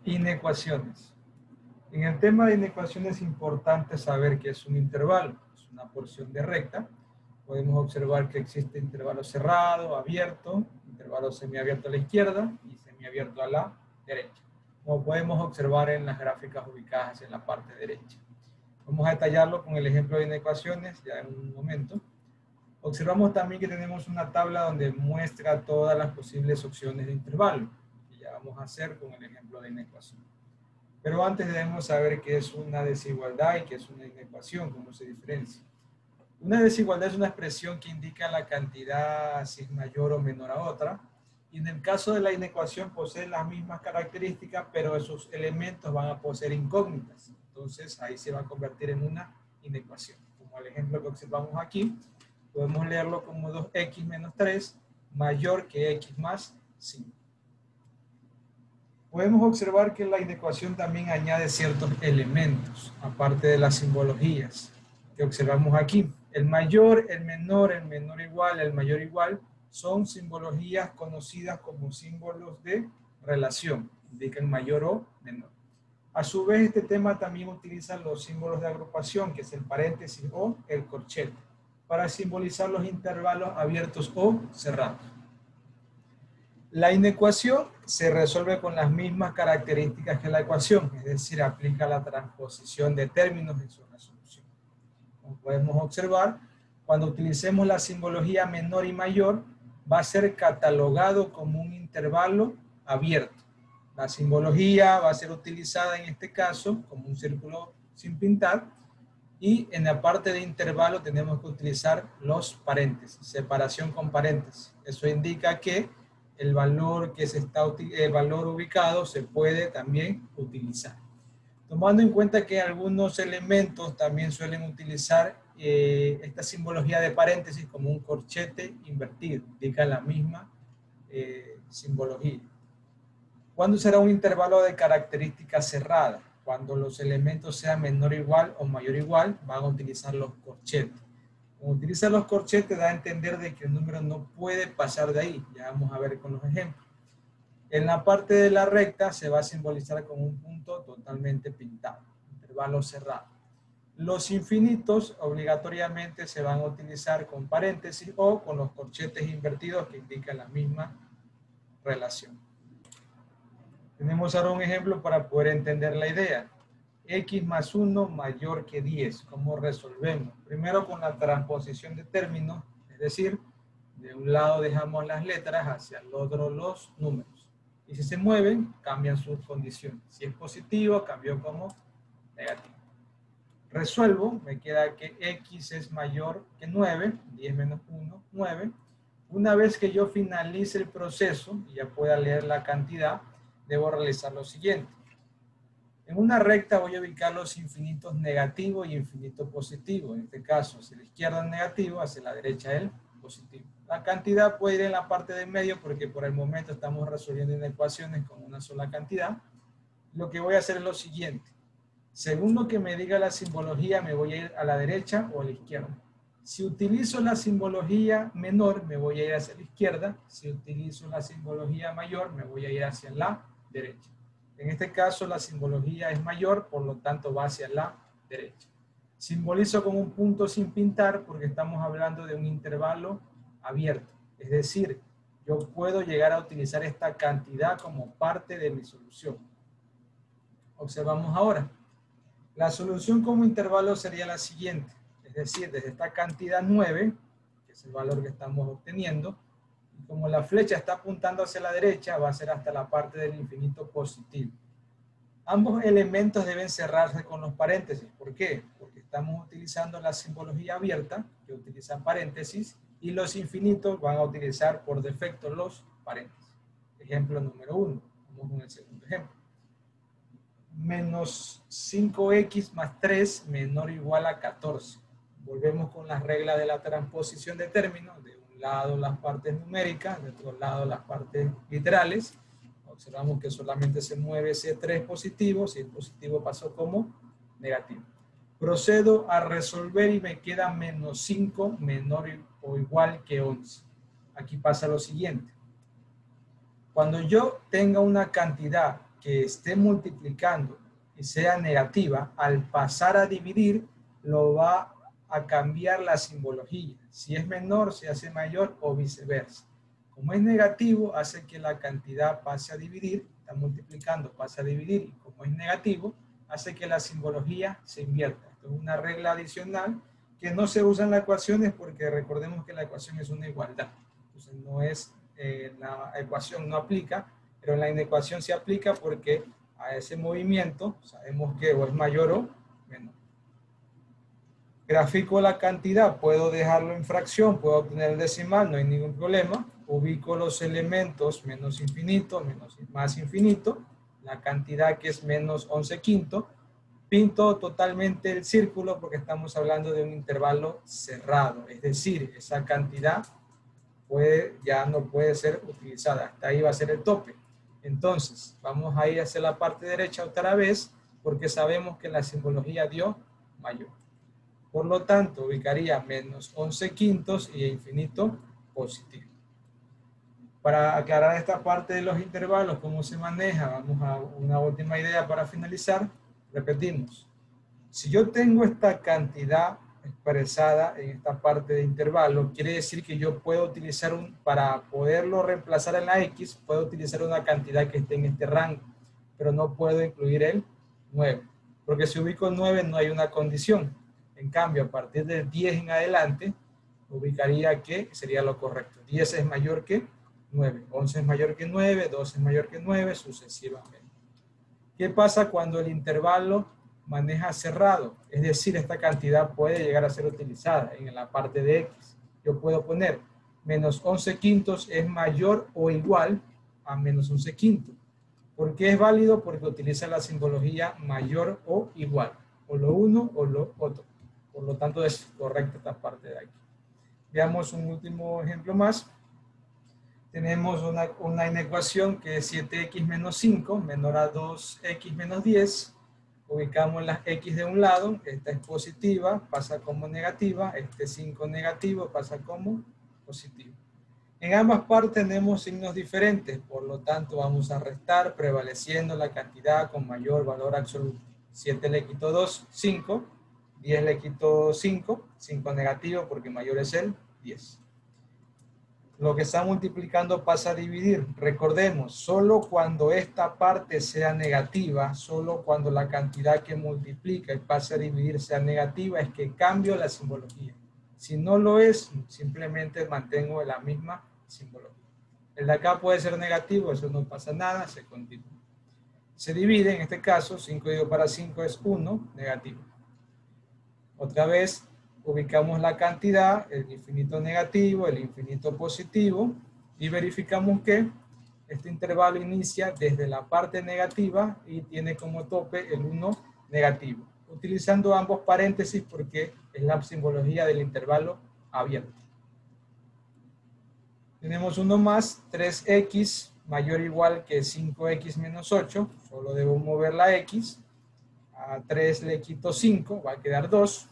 Inecuaciones. En el tema de inecuaciones es importante saber que es un intervalo, es una porción de recta. Podemos observar que existe intervalo cerrado, abierto, intervalo semiabierto a la izquierda y semiabierto a la derecha, como podemos observar en las gráficas ubicadas en la parte derecha. Vamos a detallarlo con el ejemplo de inecuaciones ya en un momento. Observamos también que tenemos una tabla donde muestra todas las posibles opciones de intervalo, que ya vamos a hacer con el ejemplo de inecuación. Pero antes debemos saber qué es una desigualdad y qué es una inecuación, cómo se diferencia. Una desigualdad es una expresión que indica la cantidad si es mayor o menor a otra. Y en el caso de la inecuación posee las mismas características, pero esos elementos van a poseer incógnitas. Entonces ahí se va a convertir en una inecuación. Como el ejemplo que observamos aquí, podemos leerlo como 2x menos 3 mayor que x más 5. Podemos observar que la inecuación también añade ciertos elementos, aparte de las simbologías que observamos aquí. El mayor, el menor igual, el mayor igual, son simbologías conocidas como símbolos de relación, indican mayor o menor. A su vez, este tema también utiliza los símbolos de agrupación, que es el paréntesis o el corchete, para simbolizar los intervalos abiertos o cerrados. La inecuación se resuelve con las mismas características que la ecuación, es decir, aplica la transposición de términos en su resolución. Como podemos observar, cuando utilicemos la simbología menor y mayor, va a ser catalogado como un intervalo abierto. La simbología va a ser utilizada en este caso como un círculo sin pintar, y en la parte de intervalo tenemos que utilizar los paréntesis, separación con paréntesis. Eso indica que el valor ubicado se puede también utilizar. Tomando en cuenta que algunos elementos también suelen utilizar esta simbología de paréntesis como un corchete invertido, indica la misma simbología. ¿Cuándo será un intervalo de característica cerrada? Cuando los elementos sean menor o igual o mayor o igual, van a utilizar los corchetes. Como utilizar los corchetes da a entender de que el número no puede pasar de ahí. Ya vamos a ver con los ejemplos. En la parte de la recta se va a simbolizar con un punto totalmente pintado, intervalo cerrado. Los infinitos obligatoriamente se van a utilizar con paréntesis o con los corchetes invertidos que indican la misma relación. Tenemos ahora un ejemplo para poder entender la idea. X más 1 mayor que 10. ¿Cómo resolvemos? Primero con la transposición de términos, es decir, de un lado dejamos las letras, hacia el otro los números. Y si se mueven, cambian sus condiciones. Si es positivo, cambió como negativo. Resuelvo, me queda que X es mayor que 9, 10 menos 1, 9. Una vez que yo finalice el proceso y ya pueda leer la cantidad, debo realizar lo siguiente. En una recta voy a ubicar los infinitos negativo y infinito positivo. En este caso, hacia la izquierda el negativo, hacia la derecha el positivo. La cantidad puede ir en la parte de medio porque por el momento estamos resolviendo inecuaciones con una sola cantidad. Lo que voy a hacer es lo siguiente. Según lo que me diga la simbología, me voy a ir a la derecha o a la izquierda. Si utilizo la simbología menor, me voy a ir hacia la izquierda. Si utilizo la simbología mayor, me voy a ir hacia la derecha. En este caso, la simbología es mayor, por lo tanto va hacia la derecha. Simbolizo con un punto sin pintar porque estamos hablando de un intervalo abierto. Es decir, yo puedo llegar a utilizar esta cantidad como parte de mi solución. Observamos ahora. La solución como intervalo sería la siguiente. Es decir, desde esta cantidad 9, que es el valor que estamos obteniendo, y como la flecha está apuntando hacia la derecha, va a ser hasta la parte del infinito positivo. Ambos elementos deben cerrarse con los paréntesis. ¿Por qué? Porque estamos utilizando la simbología abierta, que utiliza paréntesis, y los infinitos van a utilizar por defecto los paréntesis. Ejemplo número 1. Vamos con el segundo ejemplo. Menos 5x más 3 menor o igual a 14. Volvemos con las reglas de la transposición de términos. De un lado las partes numéricas, de otro lado las partes literales. Observamos que solamente se mueve ese 3 positivo. Si es positivo pasó como negativo. Procedo a resolver y me queda menos 5 menor o igual que 11. Aquí pasa lo siguiente. Cuando yo tenga una cantidad que esté multiplicando y sea negativa, al pasar a dividir, lo va a cambiar la simbología. Si es menor, se hace mayor o viceversa. Como es negativo, hace que la cantidad pase a dividir, está multiplicando, pasa a dividir, y como es negativo, hace que la simbología se invierta. Esto es una regla adicional que no se usa en las ecuaciones porque recordemos que la ecuación es una igualdad. Entonces no es, la ecuación no aplica, pero en la inecuación se aplica porque a ese movimiento sabemos que o es mayor o menor. Grafico la cantidad, puedo dejarlo en fracción, puedo obtener el decimal, no hay ningún problema. Ubico los elementos menos infinito, más infinito, la cantidad que es menos 11 quinto. Pinto totalmente el círculo porque estamos hablando de un intervalo cerrado, es decir, esa cantidad ya no puede ser utilizada, hasta ahí va a ser el tope. Entonces, vamos a ir hacia la parte derecha otra vez porque sabemos que la simbología dio mayor. Por lo tanto, ubicaría menos 11 quintos y infinito positivo. Para aclarar esta parte de los intervalos, cómo se maneja, vamos a una última idea para finalizar. Repetimos. Si yo tengo esta cantidad expresada en esta parte de intervalo, quiere decir que yo puedo utilizar para poderlo reemplazar en la X, puedo utilizar una cantidad que esté en este rango, pero no puedo incluir el 9, porque si ubico 9 no hay una condición. En cambio, a partir del 10 en adelante, ubicaría que sería lo correcto. 10 es mayor que 9, 11 es mayor que 9, 12 es mayor que 9, sucesivamente. ¿Qué pasa cuando el intervalo maneja cerrado? Es decir, esta cantidad puede llegar a ser utilizada en la parte de X. Yo puedo poner menos 11 quintos es mayor o igual a menos 11 quintos. ¿Por qué es válido? Porque utiliza la simbología mayor o igual, o lo uno o lo otro. Por lo tanto, es correcta esta parte de aquí. Veamos un último ejemplo más. Tenemos una inecuación que es 7x menos 5 menor a 2x menos 10. Ubicamos las x de un lado, esta es positiva, pasa como negativa, este 5 negativo pasa como positivo. En ambas partes tenemos signos diferentes, por lo tanto vamos a restar prevaleciendo la cantidad con mayor valor absoluto. 7 le quito 2, 5, 10 le quito 5, 5 negativo porque mayor es el 10. Lo que está multiplicando pasa a dividir. Recordemos, solo cuando esta parte sea negativa, solo cuando la cantidad que multiplica y pasa a dividir sea negativa, es que cambio la simbología. Si no lo es, simplemente mantengo la misma simbología. El de acá puede ser negativo, eso no pasa nada, se continúa. Se divide, en este caso, 5 dividido para 5 es 1, negativo. Otra vez, ubicamos la cantidad, el infinito negativo, el infinito positivo, y verificamos que este intervalo inicia desde la parte negativa y tiene como tope el 1 negativo, utilizando ambos paréntesis porque es la simbología del intervalo abierto. Tenemos uno más, 3x mayor o igual que 5x menos 8, solo debo mover la x, a 3 le quito 5, va a quedar 2.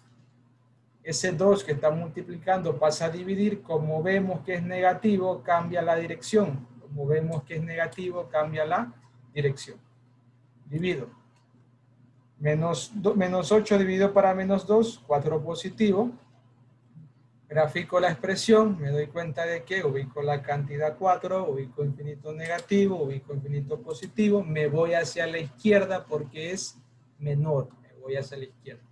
Ese 2 que está multiplicando pasa a dividir, como vemos que es negativo, cambia la dirección. Como vemos que es negativo, cambia la dirección. Divido. Menos 8 dividido para menos 2, 4 positivo. Grafico la expresión, me doy cuenta de que ubico la cantidad 4, ubico infinito negativo, ubico infinito positivo, me voy hacia la izquierda porque es menor, me voy hacia la izquierda.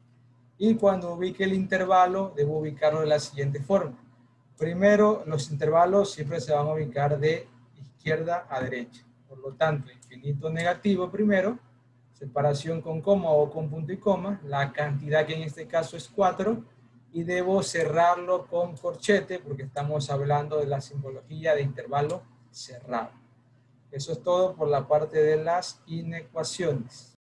Y cuando ubique el intervalo, debo ubicarlo de la siguiente forma. Primero, los intervalos siempre se van a ubicar de izquierda a derecha. Por lo tanto, infinito negativo primero, separación con coma o con punto y coma, la cantidad que en este caso es 4, y debo cerrarlo con corchete porque estamos hablando de la simbología de intervalo cerrado. Eso es todo por la parte de las inecuaciones.